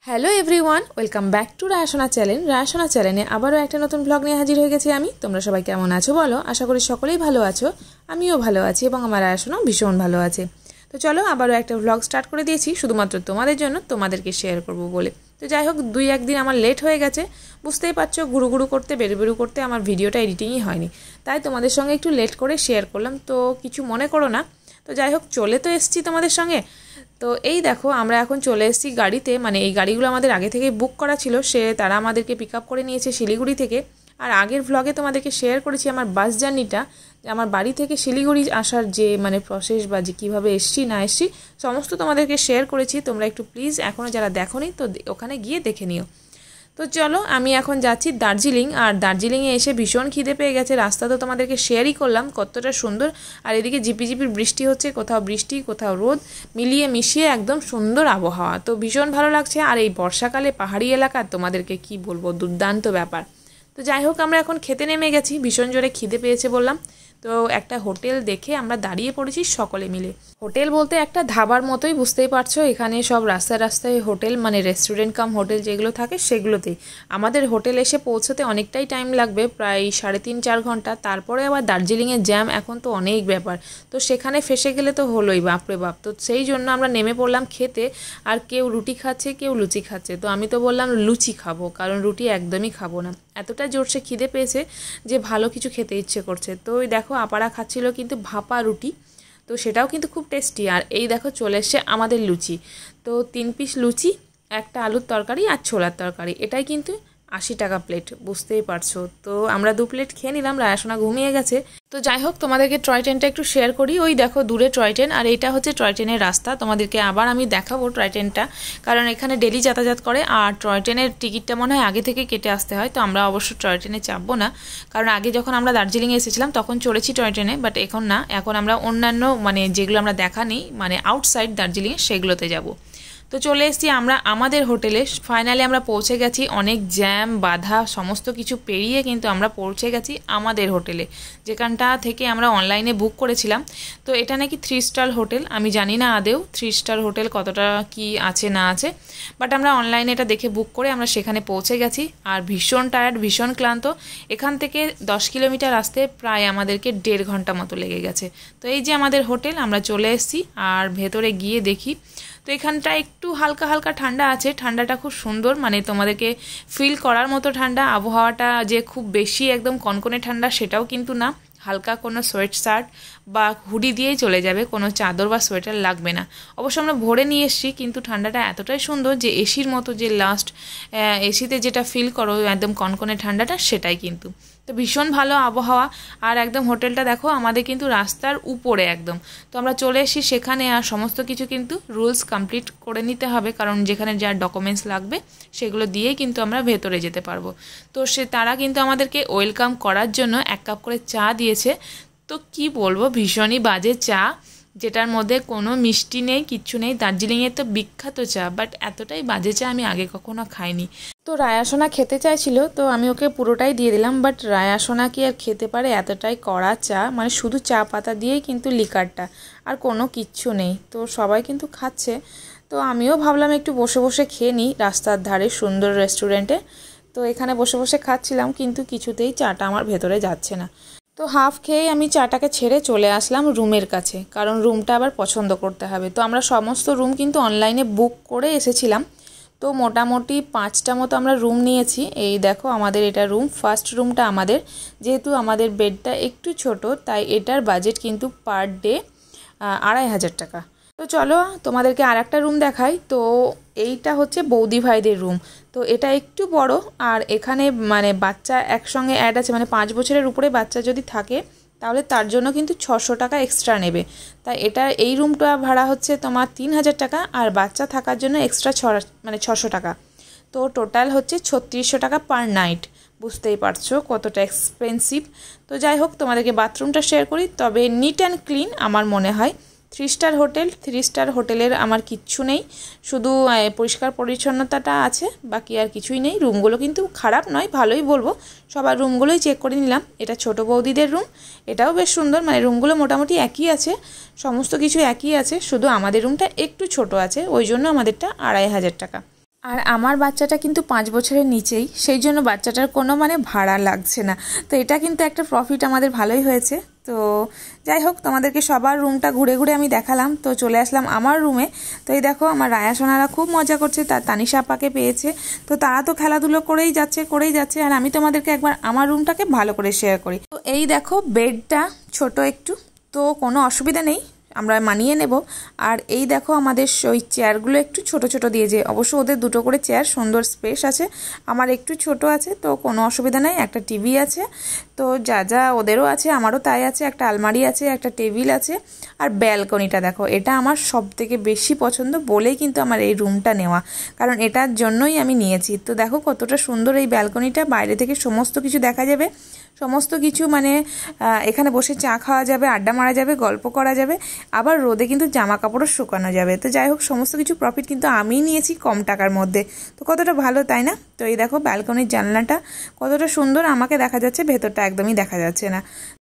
Hello everyone, welcome back to Rayasona channel. Rayasona চ্যানেলে আবারও একটা নতুন ব্লগ নিয়ে হাজির হয়ে গেছি আমি। তোমরা সবাই কেমন আছো বলো? আশা করি সকলেই ভালো আছো, আমিও ভালো আছি এবং আমার রায়াসোনাও ভীষণ ভালো আছে। তো চলো আবারও একটা ব্লগ স্টার্ট করে দিয়েছি শুধুমাত্র তোমাদের জন্য, তোমাদেরকে শেয়ার করব বলে। তো যাই হোক, 2-1 দিন আমার লেট হয়ে গেছে, বুঝতেই পারছো। গুরু করতে বেরু করতে আমার ভিডিওটা এডিটিংই হয়নি, তাই তোমাদের সঙ্গে একটু লেট করে শেয়ার করলাম। তো কিছু মনে করো না। তো যাই হোক, চলে তো এসছি তোমাদের সঙ্গে। তো এই দেখো, আমরা এখন চলে এসেছি গাড়িতে, মানে এই গাড়িগুলো আমাদের আগে থেকে বুক করা ছিল। তারা আমাদেরকে পিক আপ করে নিয়েছে শিলিগুড়ি থেকে। আর আগের ভ্লগে তোমাদেরকে শেয়ার করেছি আমার বাস জার্নিটা, আমার বাড়ি থেকে শিলিগুড়ি আসার যে প্রসেস বা যে কীভাবে এসছি না এসছি সমস্ত তোমাদেরকে শেয়ার করেছি। তোমরা একটু প্লিজ এখনও যারা দেখোনি তো ওখানে গিয়ে দেখে নিও। তো চলো, আমি এখন যাচ্ছি দার্জিলিং। আর দার্জিলিংয়ে এসে ভীষণ খিদে পেয়ে গেছে। রাস্তা তো তোমাদেরকে শেয়ারই করলাম কতটা সুন্দর। আর এদিকে ঝিপিঝিপির বৃষ্টি হচ্ছে, কোথাও বৃষ্টি কোথাও রোদ, মিলিয়ে মিশিয়ে একদম সুন্দর আবহাওয়া। তো ভীষণ ভালো লাগছে। আর এই বর্ষাকালে পাহাড়ি এলাকা তোমাদেরকে কি বলবো, দুর্দান্ত ব্যাপার। তো যাই হোক, আমরা এখন খেতে নেমে গেছি, ভীষণ জোরে খিদে পেয়েছে বললাম। তো একটা হোটেল দেখে আমরা দাঁড়িয়ে পড়েছি সকলে মিলে। হোটেল বলতে একটা ধাবার মতোই, বুঝতেই পারছো। এখানে সব রাস্তায় রাস্তায় হোটেল, মানে রেস্টুরেন্ট কাম হোটেল যেগুলো থাকে সেগুলোতেই। আমাদের হোটেল এসে পৌঁছতে অনেকটাই টাইম লাগবে, প্রায় 3.5-4 ঘন্টা। তারপরে আবার দার্জিলিংয়ের জ্যাম এখন তো অনেক ব্যাপার, তো সেখানে ফেসে গেলে তো হলোই, বাপরে বাপ। তো সেই জন্য আমরা নেমে পড়লাম খেতে। আর কেউ রুটি খাচ্ছে, কেউ লুচি খাচ্ছে। তো আমি তো বললাম লুচি খাবো, কারণ রুটি একদমই খাবো না। এতটা জোরসে খিদে পেয়েছে যে ভালো কিছু খেতে ইচ্ছে করছে। তো ওই দেখো, আপারা খাচ্ছিল কিন্তু ভাপা রুটি, তো সেটাও কিন্তু খুব টেস্টি। আর এই দেখো চলে এসছে আমাদের লুচি। তো 3 পিস লুচি, একটা আলুর তরকারি আর ছোলার তরকারি, এটাই কিন্তু 80 টাকা প্লেট, বুঝতেই পারছো। তো আমরা 2 প্লেট খেয়ে নিলাম, রায়াসোনা ঘুমিয়ে গেছে। তো যাই হোক, তোমাদেরকে টয় ট্রেনটা একটু শেয়ার করি। ওই দেখো দূরে টয় ট্রেন, আর এইটা হচ্ছে টয় ট্রেনের রাস্তা। তোমাদেরকে আবার আমি দেখাবো টয় ট্রেনটা, কারণ এখানে ডেলি যাতায়াত করে। আর টয় ট্রেনের টিকিটটা মনে হয় আগে থেকে কেটে আসতে হয়। তো আমরা অবশ্য টয় ট্রেনে চাপবো না, কারণ আগে যখন আমরা দার্জিলিংয়ে এসেছিলাম তখন চড়েছি টয় ট্রেনে, বাট এখন না। এখন আমরা অন্যান্য যেগুলো আমরা দেখা নেই, আউটসাইড দার্জিলিংয়ে, সেগুলোতে যাব। তো চলে এসেছি আমরা আমাদের হোটেলে। ফাইনালি আমরা পৌঁছে গেছি, অনেক জ্যাম বাধা সমস্ত কিছু পেরিয়ে কিন্তু আমরা পৌঁছে গেছি আমাদের হোটেলে, যেখানটা থেকে আমরা অনলাইনে বুক করেছিলাম। তো এটা নাকি 3 স্টার হোটেল। আমি জানি না আদেও 3 স্টার হোটেল কতটা কি আছে না আছে, বাট আমরা অনলাইনে এটা দেখে বুক করে আমরা সেখানে পৌঁছে গেছি। আর ভীষণ টায়ার্ড, ভীষণ ক্লান্ত। এখান থেকে 10 কিলোমিটার আসতে প্রায় আমাদেরকে 1.5 ঘন্টা মতো লেগে গেছে। তো এই যে আমাদের হোটেল, আমরা চলে এসেছি। আর ভেতরে গিয়ে দেখি তো এখানটা একটু হালকা হালকা ঠান্ডা আছে। ঠান্ডাটা খুব সুন্দর, তোমাদেরকে ফিল করার মতো ঠান্ডা। আবহাওয়াটা যে খুব বেশি একদম কনকনে ঠান্ডা সেটাও কিন্তু না, হালকা কোনো সোয়েট শার্ট বা হুডি দিয়েই চলে যাবে, কোনো চাদর বা সোয়েটার লাগবে না। অবশ্য আমরা ভরে নিয়ে এসেছি, কিন্তু ঠান্ডাটা এতটাই সুন্দর যে এসির মতো যে লাস্ট এসিতে যেটা ফিল করো একদম কনকনে ঠান্ডাটা, সেটাই কিন্তু। তো ভীষণ ভালো আবহাওয়া। আর একদম হোটেলটা দেখো আমাদের কিন্তু রাস্তার উপরে একদম। তো আমরা চলে এসেছি সেখানে। আর সমস্ত কিছু কিন্তু রুলস কমপ্লিট করে নিতে হবে, কারণ যেখানে যা ডকুমেন্টস লাগবে সেগুলো দিয়েই কিন্তু আমরা ভেতরে যেতে পারবো। তো তারা কিন্তু আমাদেরকে ওয়েলকাম করার জন্য 1 কাপ করে চা দিয়েছে। তো কি বলবো, ভীষণই বাজে চা, যেটার মধ্যে কোনো মিষ্টি নেই, কিচ্ছু নেই। দার্জিলিংয়ের তো বিখ্যাত চা, বাট এতটাই বাজে চা আমি আগে কখনো খাইনি। তো রায়াসোনা খেতে চাইছিল, তো আমি ওকে পুরোটাই দিয়ে দিলাম। বাট রায়াসোনা কি আর খেতে পারে এতটাই কড়া চা, শুধু চা পাতা দিয়েই কিন্তু লিকারটা, আর কোনো কিচ্ছু নেই। তো সবাই কিন্তু খাচ্ছে। তো আমিও ভাবলাম একটু বসে বসে খেয়ে নিই রাস্তার ধারে সুন্দর রেস্টুরেন্টে। তো এখানে বসে বসে খাচ্ছিলাম, কিন্তু কিছুতেই চাটা আমার ভেতরে যাচ্ছে না। তো হাফ খেয়ে আমি চাটাকে ছেড়ে চলে আসলাম রুমের কাছে, কারণ রুমটা আবার পছন্দ করতে হবে। তো আমরা সমস্ত রুম কিন্তু অনলাইনে বুক করে এসেছিলাম। তো মোটামুটি 5টা মতো আমরা রুম নিয়েছি। এই দেখো আমাদের এটা রুম, ফার্স্ট রুমটা আমাদের। যেহেতু আমাদের বেডটা একটু ছোট, তাই এটার বাজেট কিন্তু পার ডে 2500 টাকা। তো চলো তোমাদেরকে আর একটা রুম দেখাই। তো এইটা হচ্ছে বৌদি ভাইদের রুম। তো এটা একটু বড়, আর এখানে বাচ্চা একসঙ্গে অ্যাড আছে, 5 বছরের উপরে বাচ্চা যদি থাকে তাহলে তার জন্য কিন্তু 600 টাকা এক্সট্রা নেবে। তাই এই রুমটা ভাড়া হচ্ছে তোমার 3000 টাকা, আর বাচ্চা থাকার জন্য এক্সট্রা 600 টাকা। তো টোটাল হচ্ছে 3600 টাকা পার নাইট। বুঝতেই পারছো কতটা এক্সপেন্সিভ। তো যাই হোক, তোমাদেরকে বাথরুমটা শেয়ার করি। তবে নিট অ্যান্ড ক্লিন আমার মনে হয়। 3 স্টার হোটেল, 3 স্টার হোটেলের আমার কিচ্ছু নেই, শুধু পরিষ্কার পরিচ্ছন্নতাটা আছে, বাকি আর কিছুই নেই। রুমগুলো কিন্তু খারাপ নয়, ভালোই বলবো। সবার রুমগুলোই চেক করে নিলাম। এটা ছোট বৌদিদের রুম, এটাও বেশ সুন্দর। রুমগুলো মোটামুটি একই আছে, সমস্ত কিছু একই আছে, শুধু আমাদের রুমটা একটু ছোট আছে, ওই জন্য আমাদেরটা 2500 টাকা। আর আমার বাচ্চাটা কিন্তু 5 বছরের নিচেই, সেই জন্য বাচ্চাটার কোনো মানে ভাড়া লাগছে না। তো এটা কিন্তু একটা প্রফিট আমাদের ভালোই হয়েছে। তো যাই হোক, তোমাদেরকে সবার রুমটা ঘুরে ঘুরে আমি দেখালাম। তো চলে আসলাম আমার রুমে। তো এই দেখো আমার রায়া সোনারা খুব মজা করছে, তার তানিশা আপাকে পেয়েছে। তো তারা তো খেলাধুলো করেই যাচ্ছে। আর আমি তোমাদেরকে একবার আমার রুমটাকে ভালো করে শেয়ার করি। তো এই দেখো বেডটা ছোট একটু, তো কোনো অসুবিধা নেই, আমরা মানিয়ে নেব। আর এই দেখো আমাদের ওই চেয়ারগুলো একটু ছোট ছোট দিয়েছে, অবশ্য ওদের 2টো করে চেয়ার, সুন্দর স্পেস আছে। আমার একটু ছোট আছে, তো কোনো অসুবিধা নেই। একটা টিভি আছে, তো যা ওদেরও আছে আমারও তাই আছে। একটা আলমারি আছে, একটা টেবিল আছে। আর ব্যালকনিটা দেখো, এটা আমার সব থেকে বেশি পছন্দ বলেই কিন্তু আমার এই রুমটা নেওয়া, কারণ এটার জন্যই আমি নিয়েছি। তো দেখো কতটা সুন্দর এই ব্যালকনিটা, বাইরে থেকে সমস্ত কিছু দেখা যাবে, সমস্ত কিছু মানে এখানে বসে চা খাওয়া যাবে, আড্ডা মারা যাবে, গল্প করা যাবে, আবার রোদে কিন্তু জামা কাপড়ও শুকানো যাবে। তো যাই হোক, সমস্ত কিছু প্রফিট কিন্তু আমিই নিয়েছি কম টাকার মধ্যে। তো কতটা ভালো তাই না? তো এই দেখো ব্যালকনির জানলাটা কতটা সুন্দর, আমাকে দেখা যাচ্ছে, ভেতরটা একদমই দেখা যাচ্ছে না।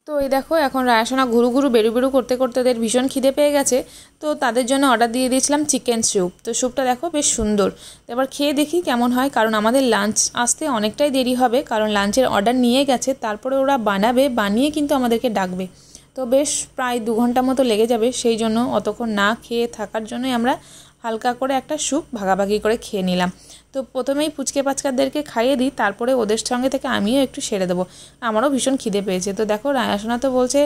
তো এই দেখো এখন রায়াসোনা ঘুরু ঘুরু বেরু করতে করতে ওদের ভীষণ খিদে পেয়ে গেছে। তো তাদের জন্য অর্ডার দিয়ে দিয়েছিলাম চিকেন স্যুপ। তো স্যুপটা দেখো বেশ সুন্দর। তো এবার খেয়ে দেখি কেমন হয়, কারণ আমাদের লাঞ্চ আসতে অনেকটাই দেরি হবে, কারণ লাঞ্চের অর্ডার নিয়ে গেছে, তারপরে ওরা বানিয়ে কিন্তু আমাদেরকে ডাকবে। তো বেশ প্রায় 2 ঘন্টা মতো লেগে যাবে, সেই জন্য অতক্ষণ না খেয়ে থাকার জন্যই আমরা হালকা করে একটা স্যুপ ভাগাভাগি করে খেয়ে নিলাম। তো প্রথমেই পুচকে পাচকাদেরকে খাইয়ে দিই, তারপরে ওদের সঙ্গে থেকে আমিও একটু সেরে দেবো, আমারও ভীষণ খিদে পেয়েছে। তো দেখো রায়াসোনা তো বলছে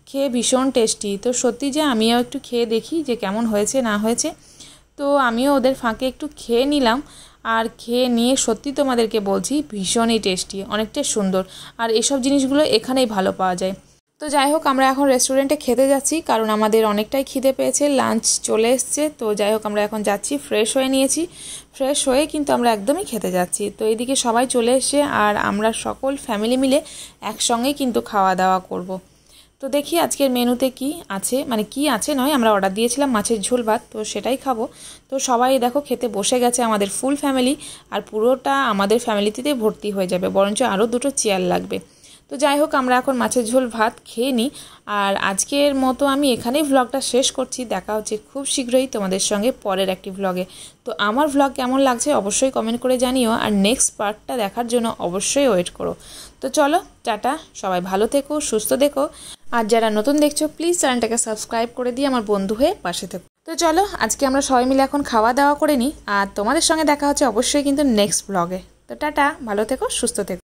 খেয়ে ভীষণ টেস্টি। তো সত্যি যে আমিও একটু খেয়ে দেখি যে কেমন হয়েছে না হয়েছে। তো আমিও ওদের ফাঁকে একটু খেয়ে নিলাম, আর খেয়ে নিয়ে সত্যি তোমাদেরকে বলছি ভীষণই টেস্টি, অনেকটাই সুন্দর। আর এসব জিনিসগুলো এখানেই ভালো পাওয়া যায়। তো যাই হোক, আমরা এখন রেস্টুরেন্টে খেতে যাচ্ছি, কারণ আমাদের অনেকটাই খিদে পেয়েছে, লাঞ্চ চলে এসছে। তো যাই হোক, আমরা এখন যাচ্ছি, ফ্রেশ হয়ে নিয়েছি, ফ্রেশ হয়ে কিন্তু আমরা একদমই খেতে যাচ্ছি। তো এইদিকে সবাই চলে এসে আর আমরা সকল ফ্যামিলি মিলে একসঙ্গেই কিন্তু খাওয়া দাওয়া করব। তো দেখি আজকের মেনুতে কি আছে, মানে কি আছে নয়, আমরা অর্ডার দিয়েছিলাম মাছের ঝোল ভাত, তো সেটাই খাবো। তো সবাই দেখো খেতে বসে গেছে, আমাদের ফুল ফ্যামিলি, আর পুরোটা আমাদের ফ্যামিলিতেই ভর্তি হয়ে যাবে, বরঞ্চ আরও 2টো চেয়ার লাগবে। তো যাই হোক, আমরা এখন মাছের ঝোল ভাত খেয়ে নিই। আর আজকের মতো আমি এখানেই ভ্লগটা শেষ করছি। দেখা হচ্ছে খুব শীঘ্রই তোমাদের সঙ্গে পরের একটি ভ্লগে। তো আমার ভ্লগ কেমন লাগছে অবশ্যই কমেন্ট করে জানিও, আর নেক্সট পার্টটা দেখার জন্য অবশ্যই ওয়েট করো। তো চলো, টাটা, সবাই ভালো থেকো, সুস্থ থেকো। আর যারা নতুন দেখছো প্লিজ চ্যানেলটাকে সাবস্ক্রাইব করে দিয়ে আমার বন্ধু হয়ে পাশে থেকো। তো চলো, আজকে আমরা সবাই মিলে এখন খাওয়া দাওয়া করে নিই, আর তোমাদের সঙ্গে দেখা হচ্ছে অবশ্যই কিন্তু নেক্সট ভ্লগে। তো টাটা, ভালো থেকো, সুস্থ থেকো।